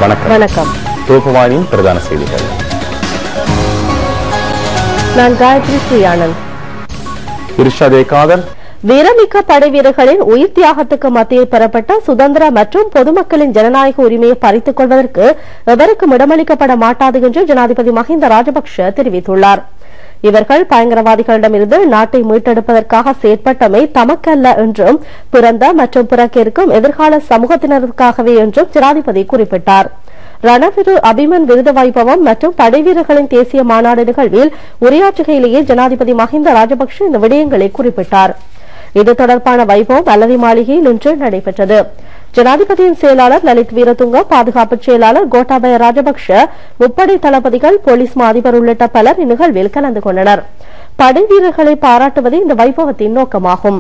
வணக்கம். தூப்புவானியின் பிரதான செய்திகள். நான் காயத்ரி ஸ்ரீயானந்த். இர்ஷாதே காதர். வீரமிக்க படை வீரர்களின் உயிர் தியாகத்துக்கு மத்தியில் பெறப்பட்ட சுதந்திர மற்றும் பொதுமக்களின் ஜனநாயக உரிமையை பறித்துக் கொள்வதற்கு எவருக்கும் இடமளிக்கப்பட மாட்டாது என்று ஜனாதிபதி மஹிந்த ராஜபக்ஷ தெரிவித்துள்ளார். இவர்கள் பயங்கரவாதிகளிடமிருந்து நாட்டை மீட்டெடுப்பதற்காக செயற்பட்டமை தமக்கல்ல என்றும் பிறந்த மற்றும் பிறக்க இருக்கும் எதிர்கால சமூகத்தினருக்காகவே என்றும் ஜனாதிபதி குறிப்பிட்டார். ரணவிரு அபிமன் விருது வைபவம் மற்றும் படைவீரர்களின் தேசிய மாநாடு நிகழ்வில் உரையாற்றுகையிலேயே ஜனாதிபதி மஹிந்த ராஜபக்ஷ இந்த விடயங்களை குறிப்பிட்டார். இது தொடர்பான வைபவம் அலரி மாளிகையில் இன்று நடைபெற்றது. ஜனாதிபதியின் செயலாளர் லலித் வீரதுங்க, பாதுகாப்பு செயலாளர் கோட்டாபய ராஜபக்ஷ, முப்படை தளபதிகள், போலீஸ் மா அதிபர் உள்ளிட்ட பலர் இந்நிகழ்வில் கலந்து கொண்டனர். படை வீரர்களை பாராட்டுவதே இந்த வைபவத்தின் நோக்கமாகும்.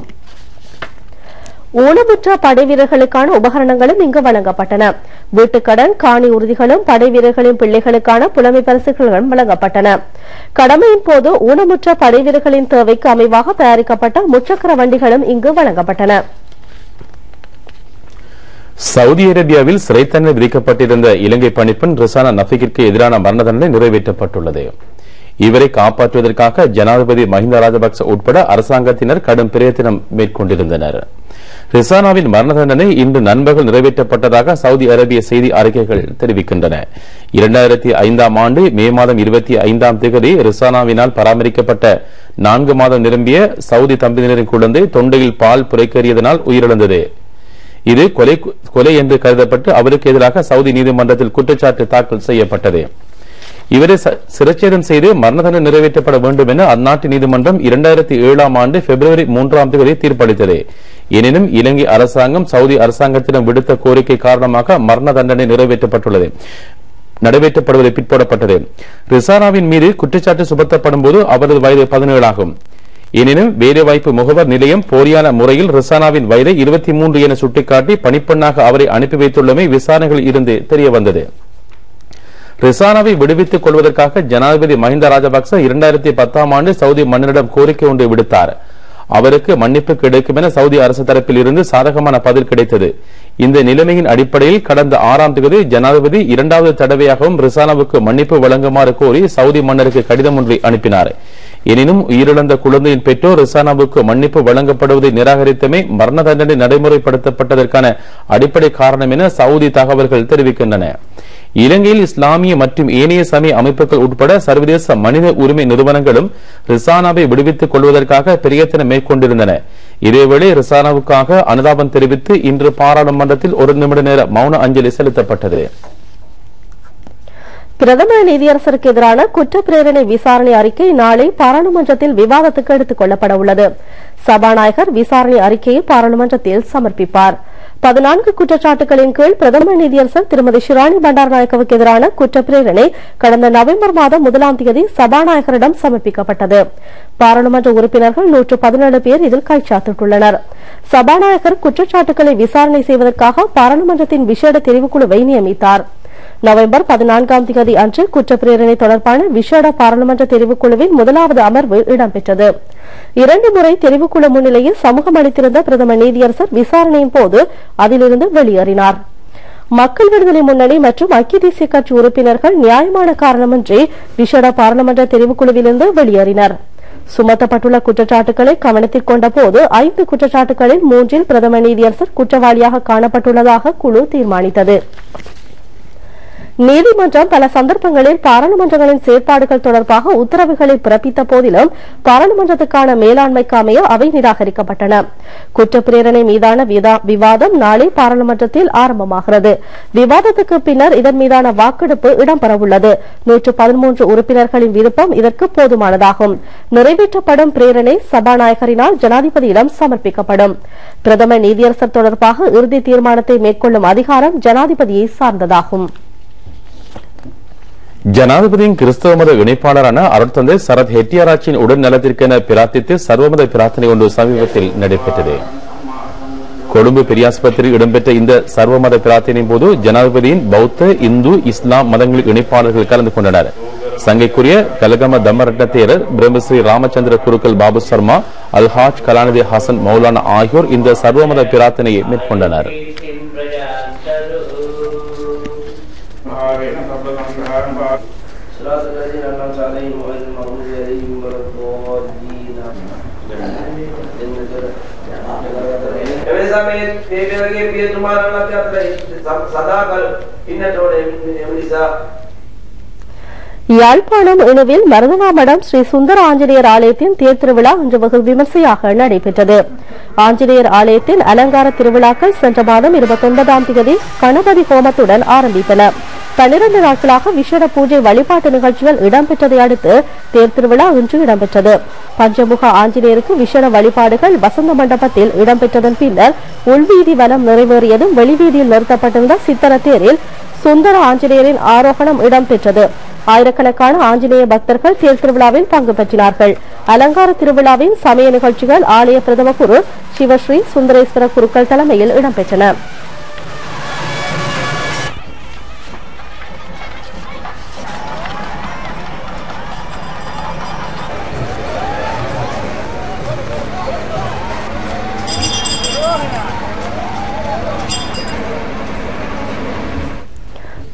ஊனமுற்ற படை வீரர்களுக்கான உபகரணங்களும் இங்கு வழங்கப்பட்டன. வீட்டுக்கடன், காணி உறுதிகளும் படை வீரர்களின் பிள்ளைகளுக்கான புலமை பரிசுகளும் வழங்கப்பட்டன. கடமையின் போது ஊனமுற்ற படை வீரர்களின் தேவைக்கு அமைவாக தயாரிக்கப்பட்ட முச்சக்கர வண்டிகளும் இங்கு வழங்கப்பட்டன. சவுதி அரேபியாவில் சிறை தண்டனை விதிக்கப்பட்டிருந்த இலங்கை பணிப்பெண் ரிசானா நஃபீக்கிற்கு எதிரான மரண தண்டனை நிறைவேற்றப்பட்டுள்ளது. இவரை காப்பாற்றுவதற்காக ஜனாதிபதி மஹிந்த ராஜபக்ச உட்பட அரசாங்கத்தினர் கடும் பிரயத்தனம் மேற்கொண்டிருந்தனர். ரிசானாவின் மரண தண்டனை இன்று நண்பகல் நிறைவேற்றப்பட்டதாக சவுதி அரேபிய செய்தி அறிக்கைகள் தெரிவிக்கின்றன. 2005 ஆண்டு மே மாதம் 25ஆம் தேதி ரிசானாவினால் பராமரிக்கப்பட்ட 4 மாதம் நிரம்பிய சவுதி தம்பதியினரின் குழந்தை தொண்டையில் பால் புரைக்கேறியதனால் உயிரிழந்தது. இது கொலை என்று கருதப்பட்டு அவருக்கு எதிராக சவுதி நீதிமன்றத்தில் குற்றச்சாட்டு தாக்கல் செய்யப்பட்டது. இவரை சிறைச்சேதம் செய்து மரண தண்டனை நிறைவேற்றப்பட வேண்டும் என அந்நாட்டு நீதிமன்றம் 2007ஆம் ஆண்டு பிப்ரவரி 3ஆம் தேதி தீர்ப்பளித்தது. எனினும் இலங்கை அரசாங்கம் சவுதி அரசாங்கத்திடம் விடுத்த கோரிக்கை காரணமாக மரண தண்டனை நிறைவேற்றப்படுவதை பிற்போடப்பட்டது. ரிசானாவின் மீது குற்றச்சாட்டு சுமத்தப்படும் போது அவரது வயது 17 ஆகும். எனினும் வேலைவாய்ப்பு முகவர் நிலையம் போலியான முறையில் ரிசானாவின் வயதை 23 என சுட்டிக்காட்டி பணிப்பெண்ணாக அவரை அனுப்பி வைத்துள்ளமை விசாரணைகளில் இருந்து தெரியவந்தது. ரிசானாவை விடுவித்துக் கொள்வதற்காக ஜனாதிபதி மஹிந்த ராஜபக்ச 2010ஆம் ஆண்டு சவுதி மன்னரிடம் கோரிக்கை ஒன்றை விடுத்தார். அவருக்கு மன்னிப்பு கிடைக்கும் என சவுதி அரசு தரப்பில் இருந்து சாதகமான பதில் கிடைத்தது. இந்த நிலைமையின் அடிப்படையில் கடந்த 6ஆம் தேதி ஜனாதிபதி 2வது தடவையாகவும் ரிசானாவுக்கு மன்னிப்பு வழங்குமாறு கோரி சவுதி மன்னருக்கு கடிதம் ஒன்றை அனுப்பினார். எனினும் உயிரிழந்த குழந்தையின் பெற்றோர் ரிசானாவுக்கு மன்னிப்பு வழங்கப்படுவதை நிராகரித்தமே மரண தண்டனை நடைமுறைப்படுத்தப்பட்டதற்கான அடிப்படை காரணம் என சவுதி தகவல்கள் தெரிவிக்கின்றன. இலங்கையில் இஸ்லாமிய மற்றும் ஏனைய சமய அமைப்புகள் உட்பட சர்வதேச மனித உரிமை நிறுவனங்களும் ரிசானாவை விடுவித்துக் கொள்வதற்காக பிரயத்தனம் மேற்கொண்டிருந்தன. இதேவேளை ரிசானாவுக்காக அனுதாபம் தெரிவித்து இன்று பாராளுமன்றத்தில் 1 நிமிட நேர மௌன அஞ்சலி செலுத்தப்பட்டது. பிரதம நீதியரசருக்கு எதிரான குற்ற பிரேரணை விசாரணை அறிக்கை நாளை பாராளுமன்றத்தில் விவாதத்துக்கு எடுத்துக் கொள்ளப்பட உள்ளது. சபாநாயகர் விசாரணை அறிக்கையை பாராளுமன்றத்தில் சமர்ப்பிப்பார். 14 குற்றச்சாட்டுகளின் கீழ் பிரதம நீதியரசர் திருமதி ஷிராணி பண்டாரநாயக்கவுக்கு எதிரான குற்ற பிரேரணை கடந்த நவம்பர் மாதம் 1ஆம் தேதி சபாநாயகரிடம் சமர்ப்பிக்கப்பட்டது. பாராளுமன்ற உறுப்பினர்கள் 117 பேர் இதில் கைச்சாத்திட்டுள்ளனர். சபாநாயகர் குற்றச்சாட்டுகளை விசாரணை செய்வதற்காக பாராளுமன்றத்தின் விசேட தெரிவுக்குழுவை நியமித்தார். நவம்பர் 14ஆம் தேதி அன்று குற்ற பிரேரணை தொடர்பான விசேட பாராளுமன்ற தெரிவுக்குழுவின் 1வது அமர்வு இடம்பெற்றது. 2 முறை தெரிவுக்குழு முன்னிலையில் சமூகம் அளித்திருந்த பிரதம நீதியரசர் விசாரணையின் போது அதிலிருந்து வெளியேறினார். மக்கள் விடுதலை முன்னணி மற்றும் ஐக்கிய தேசிய கட்சி உறுப்பினர்கள் நியாயமான காரணமின்றி விசேட பாராளுமன்ற தெரிவுக்குழுவிலிருந்து வெளியேறினர். சுமத்தப்பட்டுள்ள குற்றச்சாட்டுகளை கவனத்தில் கொண்ட போது 5 குற்றச்சாட்டுகளில் 3இல் பிரதம நீதியரசர் குற்றவாளியாக காணப்பட்டுள்ளதாக குழு தீர்மானித்தது. நீதிமன்றம் பல சந்தர்ப்பங்களில் பாராளுமன்றங்களின் செயற்பாடுகள் தொடர்பாக உத்தரவுகளை பிறப்பித்த போதிலும் பாராளுமன்றத்துக்கான மேலாண்மைக்கு அமைய அவை நிராகரிக்கப்பட்டன. குற்ற பிரேரணை மீதான விவாதம் நாளை பாராளுமன்றத்தில் ஆரம்பமாகிறது. விவாதத்துக்கு பின்னர் இதன் மீதான வாக்கெடுப்பு இடம்பெறவுள்ளது. 113 உறுப்பினர்களின் விருப்பம் இதற்கு போதுமானதாகும். நிறைவேற்றப்படும் பிரேரணை சபாநாயகரினால் ஜனாதிபதியிடம் சமர்ப்பிக்கப்படும். பிரதம நீதியரசர் தொடர்பாக இறுதி தீர்மானத்தை மேற்கொள்ளும் அதிகாரம் ஜனாதிபதியை சார்ந்ததாகும். ஜனாதிபதியின் கிறிஸ்தவ மத இணைப்பாளரான அருட்தந்தை சரத் ஹெட்டியாராச்சின் உடல் நலத்திற்கென பிரார்த்தித்து சர்வமத பிரார்த்தனை ஒன்று சமீபத்தில் நடைபெற்றது. கொழும்பு பெரியாஸ்பத்திரியில் இடம்பெற்ற இந்த சர்வமத பிரார்த்தனையின் போது ஜனாதிபதியின் பௌத்த, இந்து, இஸ்லாம் மதங்களின் இணைப்பாளர்கள் கலந்து கொண்டனர். சங்கைக்குரிய கலகம தம்மரட்ன தேரர், பிரம்மஸ்ரீ ராமச்சந்திர குருக்கள் பாபு சர்மா, அல்ஹாஜ் கலாநிதி ஹசன் மௌலானா ஆகியோர் இந்த சர்வமத பிரார்த்தனையை மேற்கொண்டனர். யாழ்ப்பாணம் இணுவில் மருதனாமடம் ஸ்ரீ சுந்தர ஆஞ்சநேயர் ஆலயத்தின் தேர் திருவிழா இன்று வெகு விமர்சையாக நடைபெற்றது. ஆஞ்சநேயர் ஆலயத்தின் அலங்கார திருவிழாக்கள் சென்ற மாதம் 29ஆம் தேதி கணபதி ஹோமத்துடன் ஆரம்பித்தன. 12 நாட்களாக விசேட பூஜை வழிபாட்டு நிகழ்ச்சிகள் இடம்பெற்றதை அடுத்து தேர் திருவிழா இன்று இடம்பெற்றது. பஞ்சமுக ஆஞ்சநேயருக்கு விசேட வழிபாடுகள் வசந்த மண்டபத்தில் இடம்பெற்றதன் பின்னர் உள்வீதி வலம் நிறைவேறியதும் வெளிவீதியில் நிறுத்தப்பட்டிருந்த சித்தர தேரில் சுந்தர ஆஞ்சநேயரின் ஆரோகணம் இடம்பெற்றது. ஆயிரக்கணக்கான ஆஞ்சநேய பக்தர்கள் தேர் திருவிழாவில் பங்கு பெற்றினார்கள். அலங்கார திருவிழாவின் சமய நிகழ்ச்சிகள் ஆலய பிரதம குரு சிவஸ்ரீ சுந்தரேஸ்வர குருக்கள் தலைமையில் இடம்பெற்றன.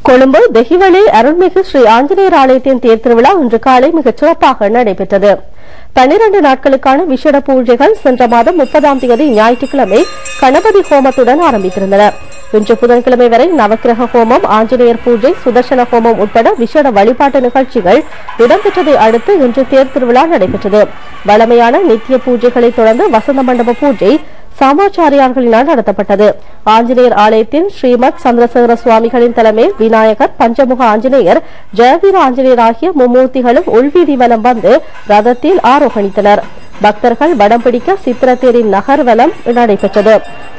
கொழும்பு தெஹிவளி அருள்மிகு ஸ்ரீ ஆஞ்சநேயர் ஆலயத்தின் தேர் திருவிழா இன்று காலை மிகச் சிறப்பாக நடைபெற்றது. 12 நாட்களுக்கான விசேட பூஜைகள் சென்ற மாதம் 30ஆம் தேதி ஞாயிற்றுக்கிழமை கணபதி ஹோமத்துடன் ஆரம்பித்திருந்தன. இன்று புதன்கிழமை வரை நவக்கிரக ஹோமம், ஆஞ்சநேயர் பூஜை, சுதர்சன ஹோமம் உட்பட விசேட வழிபாட்டு நிகழ்ச்சிகள் இடம்பெற்றதை அடுத்து இன்று தேர் திருவிழா நடைபெற்றது. வழமையான நித்திய பூஜைகளை தொடர்ந்து வசந்த மண்டப பூஜை சாமாச்சாரியார்களினால் நடத்தப்பட்டது. ஆஞ்சநேயர் ஆலயத்தின் ஸ்ரீமத் சந்திரசேகர சுவாமிகளின் தலைமையில் விநாயகர், பஞ்சமுக ஆஞ்சநேயர், ஜெயவீர ஆஞ்சநேயர் ஆகிய மும்மூர்த்திகளும் உள்வீதி வலம் வந்து ரதத்தில் ஆரோகணித்தனர். பக்தர்கள் வடம் பிடிக்க சித்திரத்தேரின் நகர்வலம் நடைபெற்றது.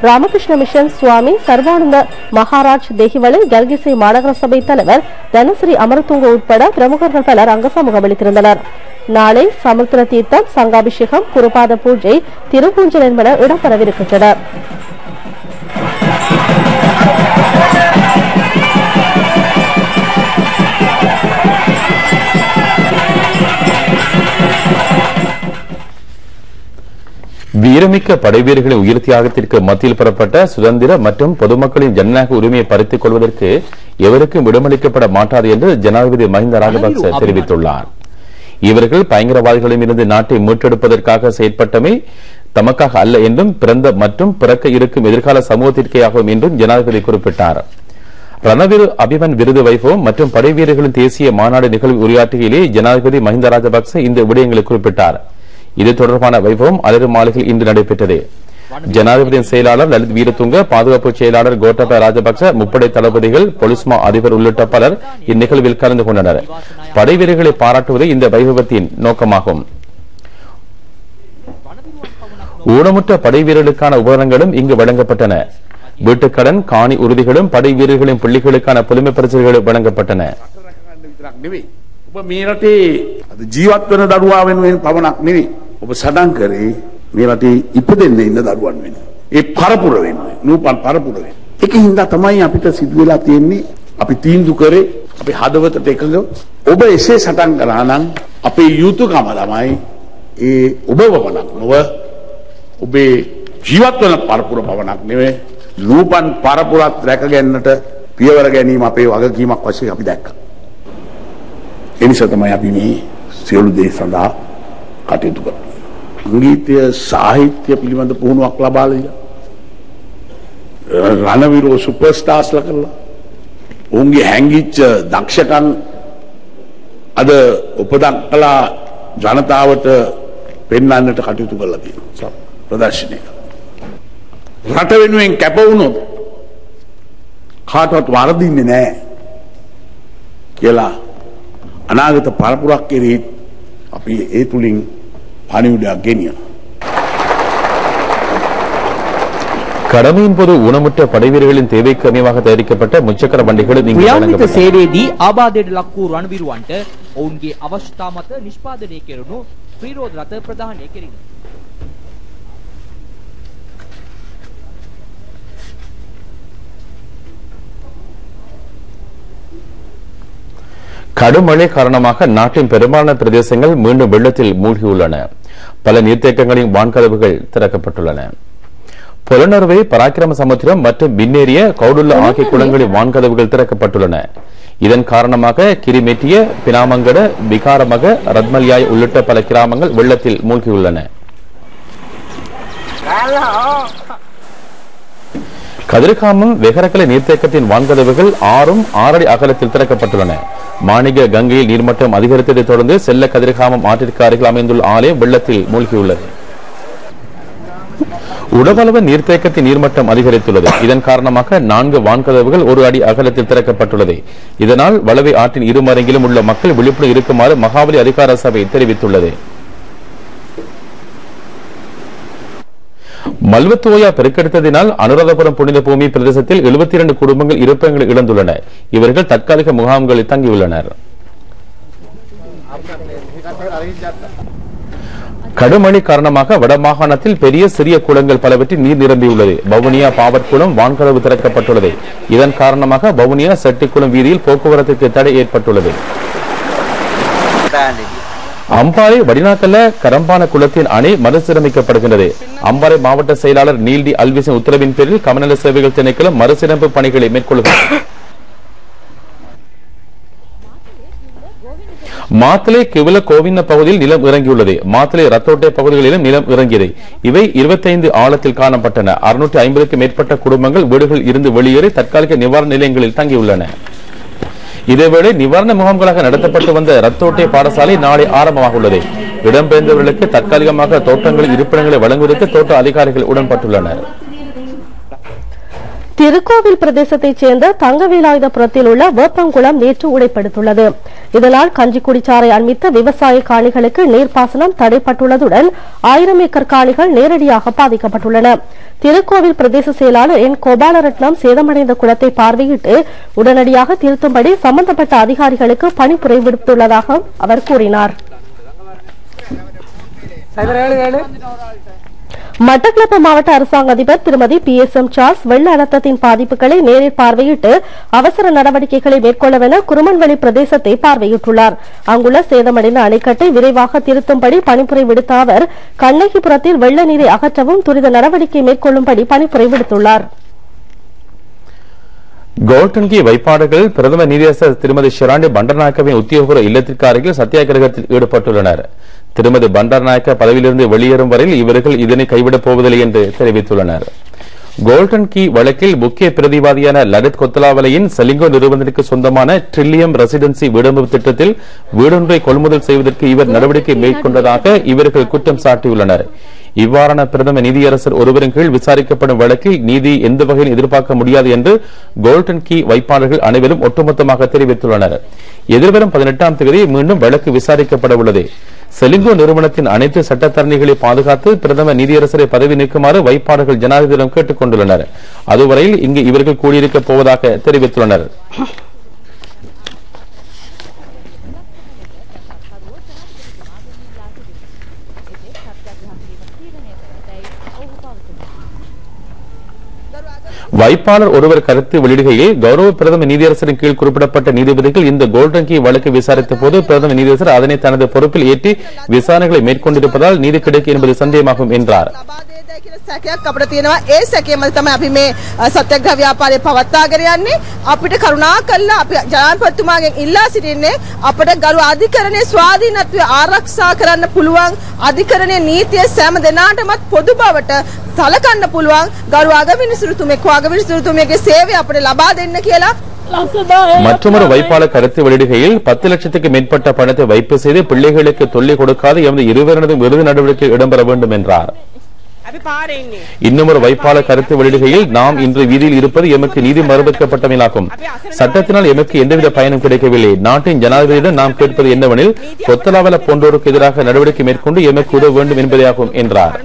ராமகிருஷ்ண மிஷன் சுவாமி சர்வானந்த மகாராஜ் தெஹிவளி கல்கிசை மாநகர சபை தலைவர் தனஸ்ரீ அமரதுங்க உட்பட பிரமுகர்கள் பலர் அங்கு சமூகமளித்திருந்தனர். நாளை சமுத்திர தீர்த்தம், சங்காபிஷேகம், குருபாத பூஜை, திருப்பூஞ்சல் என்பன இடம்பெறவிருக்கின்றன. வீரமிக்க படைவீரர்களின் உயிர் தியாகத்திற்கு மத்தியில் பெறப்பட்ட சுதந்திர மற்றும் பொதுமக்களின் ஜனநாயக உரிமையை பறித்துக் கொள்வதற்கு எவருக்கும் விடுமளிக்கப்பட மாட்டாது என்று ஜனாதிபதி மஹிந்த ராஜபக்ச தெரிவித்துள்ளார். இவர்கள் பயங்கரவாதிகளிடமிருந்து நாட்டை மீட்டெடுப்பதற்காக செயற்பட்டமை தமக்காக அல்ல என்றும் பிறந்த மற்றும் பிறக்க இருக்கும் எதிர்கால சமூகத்திற்கே ஆகும் என்றும் ஜனாதிபதி குறிப்பிட்டார். ரணவீர் அபிமன் விருது வைபவம் மற்றும் படைவீரர்களின் தேசிய மாநாடு நிகழ்வு உரையாற்றுகையிலே ஜனாதிபதி மஹிந்த ராஜபக்ச இந்த விடயங்களை குறிப்பிட்டார். இது தொடர்பான வைபவம் அலறு மாளிகையில் இன்று நடைபெற்றது. ஜனாதிபதியின் செயலாளர் லலித் வீரதுங்க, பாதுகாப்பு செயலாளர் கோட்டபய ராஜபக்ச, முப்படை தளபதிகள், போலீஸ் மா அதிபர் உள்ளிட்ட பலர் இந்நிகழ்வில் கலந்து கொண்டனர். படைவீரர்களை பாராட்டுவதே இந்த வைபவத்தின் நோக்கமாகும். ஊனமுற்ற படைவீரர்களுக்கான உபகரணங்களும் இங்கு வழங்கப்பட்டன. வீட்டுக்கடன், காணி உறுதிகளும் படை வீரர்களின் பிள்ளைகளுக்கான புதுமை பரிசுகளும் வழங்கப்பட்டன. ජීවත් වෙන දරුවා වෙනුවෙන් පමණක් නෙවෙයි ඔබ සටන් කරේ මේ රටේ ඉපදෙන්න ඉන්න දරුවන් වෙනුවෙන් ඒ පරපුර වෙනුවෙන් නූපන් පරපුර වෙනුවෙන් ඒක හින්දා තමයි අපිට සිදු වෙලා තියෙන්නේ අපි තීන්දුව කරේ අපි හදවතට එකඟ ඔබ එසේ සටන් කරා නම් අපේ යුතුයකම තමයි ඒ ඔබ පමණක් නොව ඔබේ ජීවත් වෙන පරපුර පමණක් නෙවෙයි නූපන් පරපුරත් රැක ගැනීමට පියවර ගැනීම අපේ වගකීමක් වශයෙන් අපි දැක්කා. එනිසා තමයි අපි මේ සියලු දේ සඳහා කටයුතු කරන්නේ. සංගීතය සාහිත්‍ය පිළිබඳ පුහුණුවක් ලබා දීලා රණවීරෝ සුපර්ස්ටාර්ස්ලා කරලා ඔවුන්ගේ හැංගිච්ච දක්ෂකම් අද උපදක්කලා ජනතාවට පෙන්වන්නට කටයුතු කරලා තියෙනවා. ප්‍රදර්ශනය රට වෙනුවෙන් කැප වුණොත් කාටවත් වරදින්නේ නැහැ කියලා අනාගත පරපුරක් කෙරෙහි අපි ඒ තුලින් පණිවිඩයක් ගෙනියනවා. கடமையின் போது ஊனமுற்ற படைவீரர்களின் தேவைக்கு அமைவாக தயாரிக்கப்பட்ட முச்சக்கர வண்டிகளும் இங்கு வழங்கப்பட்டன. சேவேදී ආබාධයට ලක් වූ රණවිරුවන්ට ඔවුන්ගේ අවශ්‍යතා මත නිෂ්පාදනය කෙරුණු ත්‍රිරෝධ රථ ප්‍රදානය කෙරිණි. கடும் மழை காரணமாக நாட்டின் பெரும்பாலான பிரதேசங்கள் மீண்டும் வெள்ளத்தில் மூழ்கியுள்ளன. பல நீர்த்தேக்கங்களின் வான்கதவுகள் திறக்கப்பட்டுள்ளன. புலனறுவை, பராக்கிரம சமுத்திரம் மற்றும் பின்னேறிய கவுடுள்ள ஆகிய குளங்களின் வான்கதவுகள் திறக்கப்பட்டுள்ளன. இதன் காரணமாக கிரிமெட்டிய, பினாமங்கட, விகாரமக, ரத்மலியாய் உள்ளிட்ட பல கிராமங்கள் வெள்ளத்தில் மூழ்கியுள்ளன. கதிர்காமம் வெகரக்கலை நீர்த்தேக்கத்தின் வான்கதவுகள் 6 அடி அகலத்தில் திறக்கப்பட்டுள்ளன. மாணிக கங்கையில் நீர்மட்டம் அதிகரித்ததை தொடர்ந்து செல்ல கதிர்காமம் ஆற்றிற்கு அருகில் அமைந்துள்ள ஆலயம் வெள்ளத்தில் மூழ்கியுள்ளது. உடவளவு நீர்த்தேக்கத்தின் நீர்மட்டம் அதிகரித்துள்ளது. இதன் காரணமாக 4 வான்கதவுகள் 1 அடி அகலத்தில் திறக்கப்பட்டுள்ளது. இதனால் வளவை ஆற்றின் இருமரங்கிலும் உள்ள மக்கள் விழிப்புடன் இருக்குமாறு மகாபலி அதிகார சபை தெரிவித்துள்ளது. மல்வத்தோயா பெருக்கெடுத்ததினால் அனுராதபுரம் புனித பூமி பிரதேசத்தில் 72 குடும்பங்கள் இருப்பிடங்களை இழந்துள்ளன. இவர்கள் தற்காலிக முகாம்களில் தங்கியுள்ளனர். கடுமழை காரணமாக வடமாகாணத்தில் பெரிய சிறிய குளங்கள் பலவற்றில் நீர் நிரம்பியுள்ளது. வவுனியா பாவற்குளம் வான்கதவு திறக்கப்பட்டுள்ளது. இதன் காரணமாக வவுனியா செட்டிக்குளம் வீதியில் போக்குவரத்துக்கு தடை ஏற்பட்டுள்ளது. அம்பாறை வடிநாக்கல்ல கரம்பான குளத்தின் அணை மறுசீரமைக்கப்படுகின்றது. அம்பாறை மாவட்ட செயலாளர் நீல்டி அல்விஸின் உத்தரவின் பேரில் கமநல சேவைகள் திணைக்களம் மறுசீரமைப்பு பணிகளை மேற்கொள்கிறது. மாத்தளை கிவல கோவிந்த பகுதியில் நிலம் இறங்கியுள்ளது. மாத்தளை ரத்தோட்டை பகுதிகளிலும் நிலம் இறங்கியது. இவை 25 ஆழத்தில் காணப்பட்டன. 650க்கும் மேற்பட்ட குடும்பங்கள் வீடுகளில் இருந்து வெளியேறி தற்காலிக நிவாரண நிலையங்களில் தங்கியுள்ளன. இதேவேளை நிவாரண முகாம்களாக நடத்தப்பட்டு வந்த ரத்தோட்டை பாடசாலை நாளை ஆரம்பமாக உள்ளது. இடம்பெயர்ந்தவர்களுக்கு தற்காலிகமாக தோட்டங்களில் இருப்பிடங்களை வழங்குவதற்கு தோட்ட அதிகாரிகள் உடன்பட்டுள்ளனர். திருக்கோவில் பிரதேசத்தைச் சேர்ந்த தங்கவேலாயுதபுரத்தில் உள்ள வேப்பங்குளம் நேற்று உடைப்படுத்துள்ளது. இதனால் கஞ்சிக்குடிச்சாறை அண்மித்த விவசாய காணிகளுக்கு நீர்ப்பாசனம் தடைப்பட்டுள்ளதுடன் 1000 ஏக்கர் காணிகள் நேரடியாக பாதிக்கப்பட்டுள்ளன. திருக்கோவில் பிரதேச செயலாளர் என் கோபாலரட்னம் சேதமடைந்த குளத்தை பார்வையிட்டு உடனடியாக திருத்தும்படி சம்பந்தப்பட்ட அதிகாரிகளுக்கு பணிப்புரை விடுத்துள்ளதாக அவர் கூறினார். மட்டக்களப்பு மாவட்ட அரசாங்க அதிபர் திருமதி PSM சார்ல்ஸ் வெள்ள அனர்த்தத்தின் பாதிப்புகளை நேரில் பார்வையிட்டு அவசர நடவடிக்கைகளை மேற்கொள்ளவென குருமன்வெளி பிரதேசத்தை பார்வையிட்டுள்ளார். அங்குள்ள சேதமடைந்த அணைக்கட்டை விரைவாக திருத்தும்படி பணிப்புரை விடுத்த அவர் கண்ணகிபுரத்தில் வெள்ள நீரை அகற்றவும் துரித நடவடிக்கை மேற்கொள்ளும்படி பணிப்புரை விடுத்துள்ளார். கோல்டன்கி வைப்பாளர்கள் பிரதமர் நீதியரசர் திருமதி ஷிராண்டி பண்டர்நாயக்கவின் உத்தியோகபூர்வ இல்லத்திற்கு அருகில் சத்தியாகிரகத்தில் ஈடுபட்டுள்ளனர். திருமதி பண்டர்நாயக்க பதவியிலிருந்து வெளியேறும் வரையில் இவர்கள் இதனை கைவிடப் போவதில்லை என்று தெரிவித்துள்ளனர். கோல்டன் கீ வழக்கில் முக்கிய பிரதிவாதியான லலித் கொத்தலாவலையின் செலிங்கோ நிறுவனத்திற்கு சொந்தமான ட்ரில்லியம் ரெசிடென்சி வீடமைப்பு திட்டத்தில் வீடொன்றை கொள்முதல் செய்வதற்கு இவர் நடவடிக்கை மேற்கொண்டதாக இவர்கள் குற்றம் சாட்டியுள்ளனர். இவ்வாறான பிரதம நீதியரசர் ஒருவரின் கீழ் விசாரிக்கப்படும் வழக்கில் நீதி எந்த வகையில் எதிர்பார்க்க முடியாது என்று கோல்டன் கீ வைப்பாளர்கள் அனைவரும் ஒட்டுமொத்தமாக தெரிவித்துள்ளனர். எதிர்வரும் 18ஆம் தேதி மீண்டும் வழக்கு விசாரிக்கப்பட உள்ளது. செலிங்கோ நிறுவனத்தின் அனைத்து சட்டத்தரணிகளை பாதுகாத்து பிரதமர் நீதியரசரை பதவி நீக்குமாறு வைப்பாளர்கள் ஜனாதிபதியிடம் கேட்டுக் கொண்டுள்ளனர். அதுவரையில் இங்கு இவர்கள் கூடியிருக்கப் போவதாக தெரிவித்துள்ளனர். வைப்பாளர் ஒருவர் கருத்து வெளியிடுகையில் கௌரவ பிரதம நீதியரசரின் கீழ் குறிப்பிடப்பட்ட நீதிபதிகள் இந்த கோல்டன் கீ வழக்கு விசாரித்த போது பிரதம நீதியரசர் அதனை தனது பொறுப்பில் ஏற்றி விசாரணைகளை மேற்கொண்டிருப்பதால் நீதி கிடைக்கும் என்பது சந்தேகமாகும் என்றார். සැකයක් අපිට තියෙනවා. ඒ සැකයම තමයි අපි මේ සත්‍යග්‍රහ ව්‍යාපාරය පවත්වාගෙන යන්නේ. අපිට කරුණා කළා අපි ජනාධිපතිතුමාගෙන් ඉල්ලා සිටින්නේ අපිට ගරු අධිකරණයේ ස්වාධීනත්වය ආරක්ෂා කරන්න පුළුවන් අධිකරණයේ නීතිය සෑම දෙනාටමත් පොදු බවට සලකන්න පුළුවන් ගරු අගවිනිසුරුතුමේගේ சேவை අපිට ලබා දෙන්න කියලා. மற்றொரு வைப்பாளர் கருத்து வெளியிடுகையில் 10 லட்சத்துக்கு மேற்பட்ட பணத்தை வைப்பு செய்து பிள்ளைகளுக்கு தொல்லை கொடுக்காது எமது இருவரினதும் விருது நடவடிக்கை இடம்பெற வேண்டும் என்றார். இன்னுமொரு வைப்பாளர் கருத்து வெளியிடுகையில் நாம் இன்று வீதியில் இருப்பது எமக்கு நீதி மறுபடிக்கப்பட்டமையாகும். சட்டத்தினால் எமக்கு எந்தவித பயனும் கிடைக்கவில்லை. நாட்டின் ஜனாதிபதியிடம் நாம் கேட்பது என்னவெனில் கொத்தலாவல போன்றோருக்கு எதிராக நடவடிக்கை மேற்கொண்டு எமக்கு உதவ வேண்டும் என்பதாகும் என்றார்.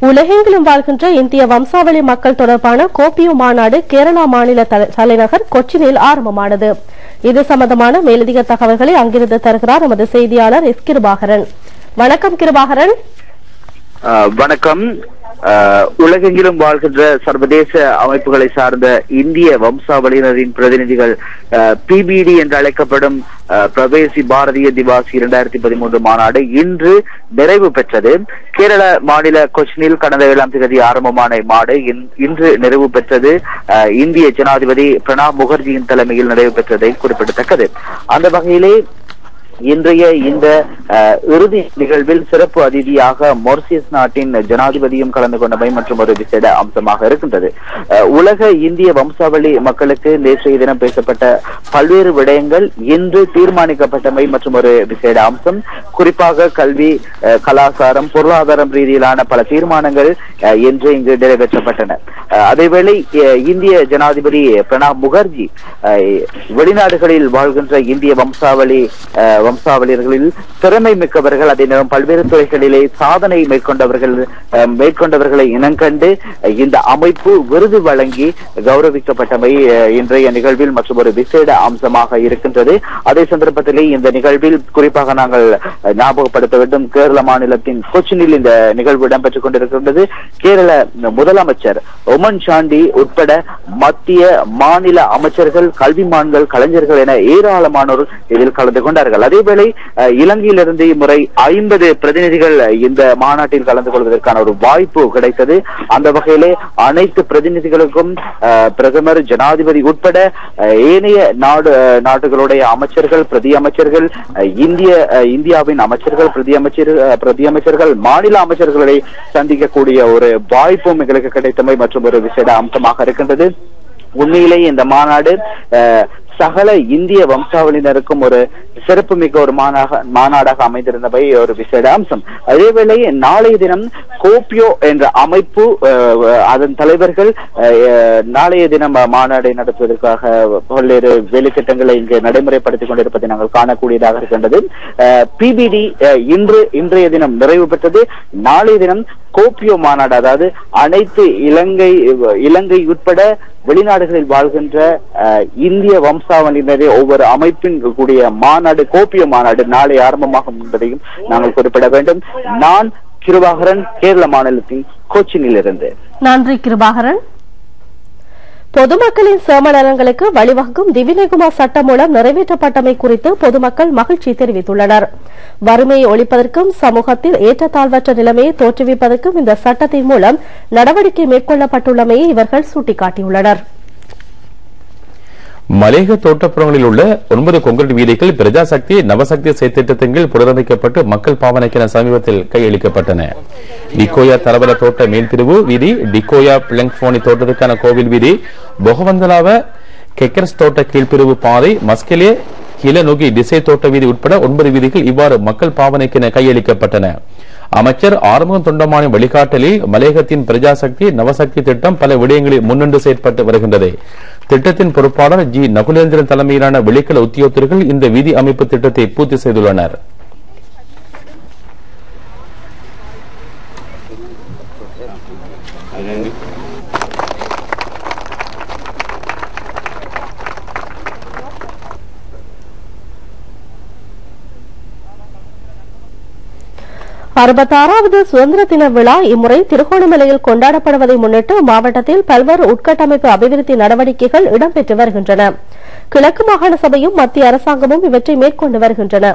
உலகெங்கிலும் வாழ்கின்ற இந்திய வம்சாவளி மக்கள் தொடர்பான கோப்பியோ மாநாடு கேரளா மாநில தலைநகர் கொச்சினில் ஆரம்பமானது. இது சம்பந்தமான மேலதிக தகவல்களை அங்கிருந்து தருகிறார் நமது செய்தியாளர் எஸ் கிருபாகரன். வணக்கம் கிருபாகரன். வணக்கம். உலகெங்கிலும் வாழ்கின்ற சர்வதேச அமைப்புகளை சார்ந்த இந்திய வம்சாவளியினரின் பிரதிநிதிகள் PBD என்று அழைக்கப்படும் பிரவேசி பாரதிய திவாஸ் 2013 மாநாடு இன்று நிறைவு பெற்றது. கேரள மாநில கொச்சினில் கடந்த 7ஆம் தேதி ஆரம்பமான இம்மாடு இன்று நிறைவு பெற்றது. இந்திய ஜனாதிபதி பிரணாப் முகர்ஜியின் தலைமையில் நிறைவு பெற்றதை குறிப்பிடத்தக்கது. அந்த வகையிலே இன்றைய இந்த இறுதி நிகழ்வில் சிறப்பு அதிதியாக மொரிஷியஸ் நாட்டின் ஜனாதிபதியும் கலந்து கொண்டமை மற்றும் ஒரு விசேட அம்சமாக இருக்கின்றது. உலக இந்திய வம்சாவளி மக்களுக்கு நேற்றைய தினம் பேசப்பட்ட பல்வேறு விடயங்கள் இன்று தீர்மானிக்கப்பட்டமை மற்றும் ஒரு விசேட அம்சம். குறிப்பாக கல்வி, கலாச்சாரம், பொருளாதாரம் ரீதியிலான பல தீர்மானங்கள் இன்று இங்கு நிறைவேற்றப்பட்டன. அதேவேளை இந்திய ஜனாதிபதி பிரணாப் முகர்ஜி வெளிநாடுகளில் வாழ்கின்ற இந்திய வம்சாவளியர்களில் திறமை மிக்கவர்கள், அதே நேரம் பல்வேறு துறைகளிலே சாதனை மேற்கொண்டவர்களை இனங்கண்டு இந்த அமைப்பு விருது வழங்கி கௌரவிக்கப்பட்டமை இன்றைய நிகழ்வில் மற்றும் ஒரு விசேட அம்சமாக இருக்கின்றது. அதே சந்தர்ப்பத்திலே இந்த நிகழ்வில் குறிப்பாக நாங்கள் ஞாபகப்படுத்த வேண்டும், கேரள மாநிலத்தின் கொச்சினில் இந்த நிகழ்வு இடம்பெற்றுக் கொண்டிருக்கின்றது. கேரள முதலமைச்சர் ஒமன் சாண்டி உட்பட மத்திய மாநில அமைச்சர்கள், கல்விமான்கள், கலைஞர்கள் என ஏராளமானோர் இதில் கலந்து கொண்டார்கள். அதேவேளை இலங்கையிலிருந்து இம்முறை 50 பிரதிநிதிகள் இந்த மாநாட்டில் கலந்து கொள்வதற்கான ஒரு வாய்ப்பு கிடைத்தது. அந்த வகையிலே அனைத்து பிரதிநிதிகளுக்கும் பிரதமர், ஜனாதிபதி உட்பட ஏனைய நாடுகளுடைய அமைச்சர்கள், பிரதி அமைச்சர்கள், இந்தியாவின் அமைச்சர்கள், பிரதி அமைச்சர்கள், மாநில அமைச்சர்களை சந்திக்கக்கூடிய ஒரு வாய்ப்பும் எங்களுக்கு கிடைத்தமை மற்றும் ஒரு விசேட அம்சமாக இருக்கின்றது. உண்மையிலேயே இந்த மாநாடு சகல இந்திய வம்சாவளியினருக்கும் ஒரு சிறப்புமிக்க ஒரு மாநாடாக அமைந்திருந்தவை ஒரு விசேட அம்சம். அதேவேளை நாளைய தினம் கோப்பியோ என்ற அமைப்பு, அதன் தலைவர்கள் நாளைய தினம் மாநாடை நடத்துவதற்காக பல்வேறு வேலை திட்டங்களை இங்கு நடைமுறைப்படுத்திக் கொண்டிருப்பதை நாங்கள் காணக்கூடியதாக இருக்கின்றது. PBD இன்றைய தினம் நிறைவு பெற்றது. நாளைய தினம் கோப்பியோ மாநாடு, அதாவது அனைத்து இலங்கை உட்பட வெளிநாடுகளில் வாழ்கின்ற இந்திய வம்சாவளியினரே ஒவ்வொரு அமைப்பின் கூடிய மாநாடு, கோப்பியோ மாநாடு நாளை ஆரம்பமாகும் என்பதையும் நாங்கள் குறிப்பிட வேண்டும். நான் கிருபாகரன், கேரள மாநிலத்தின் கொச்சினிலிருந்து. நன்றி கிருபாகரன். பொதுமக்களின் சேம நலன்களுக்கு வழிவகுக்கும் திவிநயகுமார் சட்டம் மூலம் நிறைவேற்றப்பட்டமை குறித்து பொதுமக்கள் மகிழ்ச்சி தெரிவித்துள்ளனர். வறுமையை ஒழிப்பதற்கும் சமூகத்தில் ஏற்றத்தாழ்வற்ற நிலைமையை தோற்றுவிப்பதற்கும் இந்த சட்டத்தின் மூலம் நடவடிக்கை மேற்கொள்ளப்பட்டுள்ளமையை இவர்கள் சுட்டிக்காட்டியுள்ளனர். மலேக தோட்டப்புறங்களில் உள்ள 9 கொங்கிரீட் வீதிகள் பிரஜாசக்தி நவசக்தி செயற்திட்டத்தின் கீழ் புனரமைக்கப்பட்டு மக்கள் பாவனைக்கென சமீபத்தில் கையளிக்கப்பட்டன. டிகோயா தரவல தோட்ட மேல்பிரிவு வீதி, டிகோயா பிளங்போனி தோட்டத்துக்கான கோவில் வீதி, பொகவந்தலாவ கெக்கர்ஸ் தோட்ட கீழ்பிரிவு பாதை, மஸ்கெலே கிளநொகி திசை தோட்ட வீதி உட்பட 9 வீதிகள் இவ்வாறு மக்கள் பாவனைக்கென கையளிக்கப்பட்டன. அமைச்சர் ஆறுமுகம் தொண்டமானின் வழிகாட்டலில் மலேகத்தின் பிரஜாசக்தி நவசக்தி திட்டம் பல விடயங்களில் முன்னின்று செயற்பட்டு வருகின்றது. திட்டத்தின் பொறுப்பாளர் ஜி நகுலேந்திரன் தலைமையிலான வெளிக்கல உத்தியோகத்தர்கள் இந்த வீதி அமைப்பு திட்டத்தை பூர்த்தி செய்துள்ளனர். அறுபத்தாறாவது சுதந்திர தின விழா இம்முறை திருகோணமலையில் கொண்டாடப்படுவதை முன்னிட்டு மாவட்டத்தில் பல்வேறு உட்கட்டமைப்பு அபிவிருத்தி நடவடிக்கைகள் இடம்பெற்று வருகின்றன. கிழக்கு மாகாண சபையும் மத்திய அரசாங்கமும் இவற்றை மேற்கொண்டு வருகின்றன.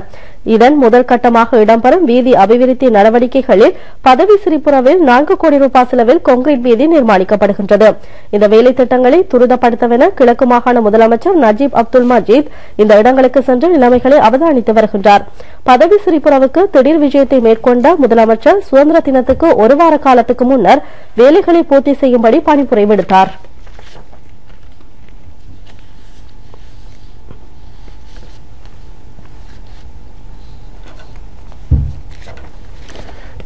இதன் முதல் கட்டமாக இடம்பெறும் வீதி அபிவிருத்தி நடவடிக்கைகளில் பதவி சிரிப்புறவில் 4 கோடி ரூபாய் செலவில் கான்கிரீட் வீதி நிர்மாணிக்கப்படுகின்றது. இந்த வேலை திட்டங்களை துரிதப்படுத்தவென கிழக்கு மாகாண முதலமைச்சர் நஜீப் அப்துல் மஜீத் இந்த இடங்களுக்கு சென்று நிலைமைகளை அவதானித்து வருகின்றார். பதவி சிரிப்புறவுக்கு திடீர் விஜயத்தை மேற்கொண்ட முதலமைச்சர் சுதந்திர தினத்துக்கு ஒரு வார காலத்துக்கு முன்னர் வேலைகளை பூர்த்தி செய்யும்படி பணிப்புரை விடுத்தார்.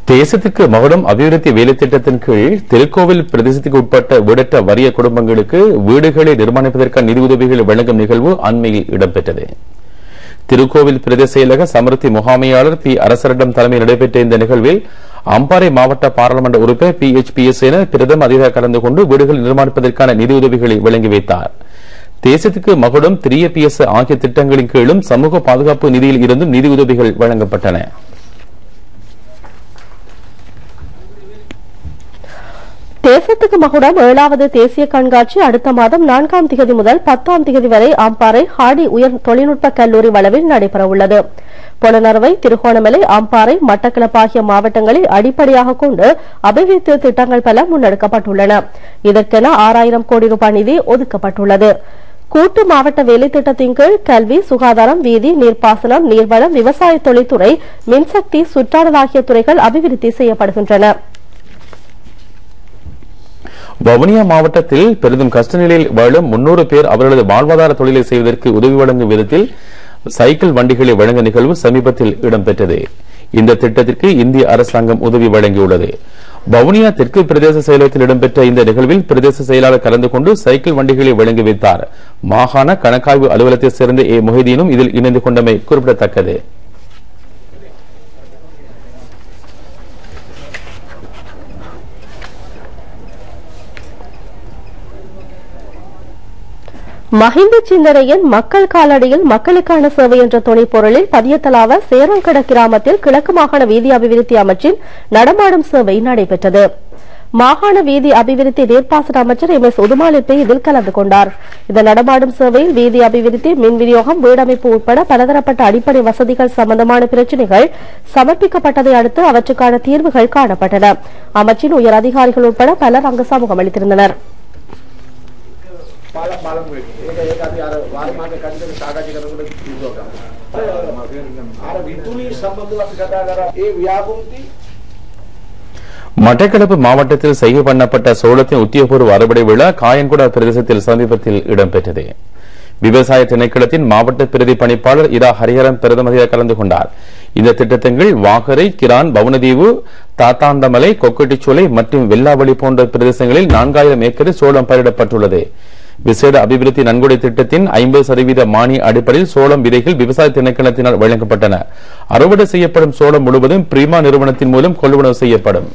தேசத்துக்கு மகுடம் அபிவிருத்தி வேலை திட்டத்தின் கீழ் திருக்கோவில் பிரதேசத்துக்கு உட்பட்ட வீடற்ற வறிய குடும்பங்களுக்கு வீடுகளை நிர்மாணிப்பதற்கான நிதி உதவிகளை வழங்கும் நிகழ்வு அண்மையில் இடம்பெற்றது. திருக்கோவில் பிரதேச செயலக சமர்த்தி முகாமையாளர் பி அரசரிடம் தலைமையில் நடைபெற்ற இந்த நிகழ்வில் அம்பாறை மாவட்ட பாராளுமன்ற உறுப்பினர் PHPS என பிரதம அதிகாரி கலந்து கொண்டு வீடுகள் நிர்மாணிப்பதற்கான நிதி உதவிகளை வழங்கி வைத்தார். தேசத்துக்கு மகுடம் 3PS ஆகிய திட்டங்களின் கீழும் சமூக பாதுகாப்பு நிதியில் இருந்தும் நிதி உதவிகள் வழங்கப்பட்டன. தேசத்துக்கு மகுடம் 7வது தேசிய கண்காட்சி அடுத்த மாதம் 4ஆம் திகதி முதல் 10ஆம் திகதி வரை அம்பாறை ஹாடி உயர் தொழில்நுட்ப கல்லூரி வளவில் நடைபெறவுள்ளது. பொலனறுவை, திருகோணமலை, அம்பாறை, மட்டக்களப்பு ஆகிய மாவட்டங்களை அடிப்படையாக கொண்டு அபிவிருத்தி திட்டங்கள் பல முன்னெடுக்கப்பட்டுள்ளன. இதற்கென 6000 கோடி ரூபாய் நிதி ஒதுக்கப்பட்டுள்ளது. கூட்டு மாவட்ட வேலை திட்டத்தின் கீழ் கல்வி, சுகாதாரம், வீதி, நீர்ப்பாசனம், நீர்வளம், விவசாய தொழில்துறை, மின்சக்தி, சுற்றாடல் ஆகிய துறைகள் அபிவிருத்தி செய்யப்படுகின்றன. வவுனியா மாவட்டத்தில் பெரிதும் கஷ்ட நிலையில் வாழும் 300 பேர் அவர்களது வாழ்வாதார தொழிலை செய்வதற்கு உதவி வழங்கும் விதத்தில் சைக்கிள் வண்டிகளை வழங்கும் நிகழ்வு சமீபத்தில் இடம்பெற்றது. இந்த திட்டத்திற்கு இந்திய அரசாங்கம் உதவி வழங்கியுள்ளது. வவுனியா தெற்கு பிரதேச செயலகத்தில் இடம்பெற்ற இந்த நிகழ்வில் பிரதேச செயலாளர் கலந்து கொண்டு சைக்கிள் வண்டிகளை வழங்கி வைத்தார். மாகாண கணக்காய்வு அலுவலகத்தைச் சேர்ந்த ஏ மொஹிதீனும் இதில் இணைந்து கொண்டமை குறிப்பிடத்தக்கது. மஹிந்த சிந்தனையின் மக்கள் காலடியில் மக்களுக்கான சேவை என்ற துணைப்பொருளில் பதியத்தலாவ சேரங்கட கிராமத்தில் கிழக்கு மாகாண வீதி அபிவிருத்தி அமைச்சின் நடமாடும் சேவை நடைபெற்றது. மாகாண வீதி அபிவிருத்தி நீர்ப்பாசன அமைச்சர் MS உதுமாலிப்பே இதில் கலந்து கொண்டார். இந்த நடமாடும் சேவையில் வீதி அபிவிருத்தி, மின் விநியோகம், வீடமைப்பு உட்பட பலதரப்பட்ட அடிப்படை வசதிகள் சம்பந்தமான பிரச்சினைகள் சமர்ப்பிக்கப்பட்டதை அடுத்து அவற்றுக்கான தீர்வுகள் காணப்பட்டன. அமைச்சின் உயர் அதிகாரிகள் உட்பட பலர் அங்கு சமூகம் அளித்திருந்தனர். மட்டக்களப்பு மாவட்டத்தில் செய்கை பண்ணப்பட்ட சோளத்தின் உத்தியோகபூர்வ அறுவடை விழா காயன்குடா பிரதேசத்தில் சமீபத்தில் இடம்பெற்றது. விவசாய திணைக்களத்தின் மாவட்ட பிரதி பணிப்பாளர் இரா ஹரிஹரன் பிரதமராக கலந்து கொண்டார். இந்த திட்டத்தின் கீழ் வாகரை, கிரான், பவுனதீவு, தாத்தாந்தமலை, கொக்கட்டிச்சோலை மற்றும் வெள்ளாவளி போன்ற பிரதேசங்களில் 4000 ஏக்கரில் சோளம் பயிரிடப்பட்டுள்ளது. விசேட அபிவிருத்தி நன்கொடை திட்டத்தின் 50% மானிய அடிப்படையில் சோளம் விதைகள் விவசாய திணைக்களத்தினால் வழங்கப்பட்டன. அறுவடை செய்யப்படும் சோளம் முழுவதும் பிரிமா நிறுவனத்தின் மூலம் கொள்வனவு செய்யப்படும்.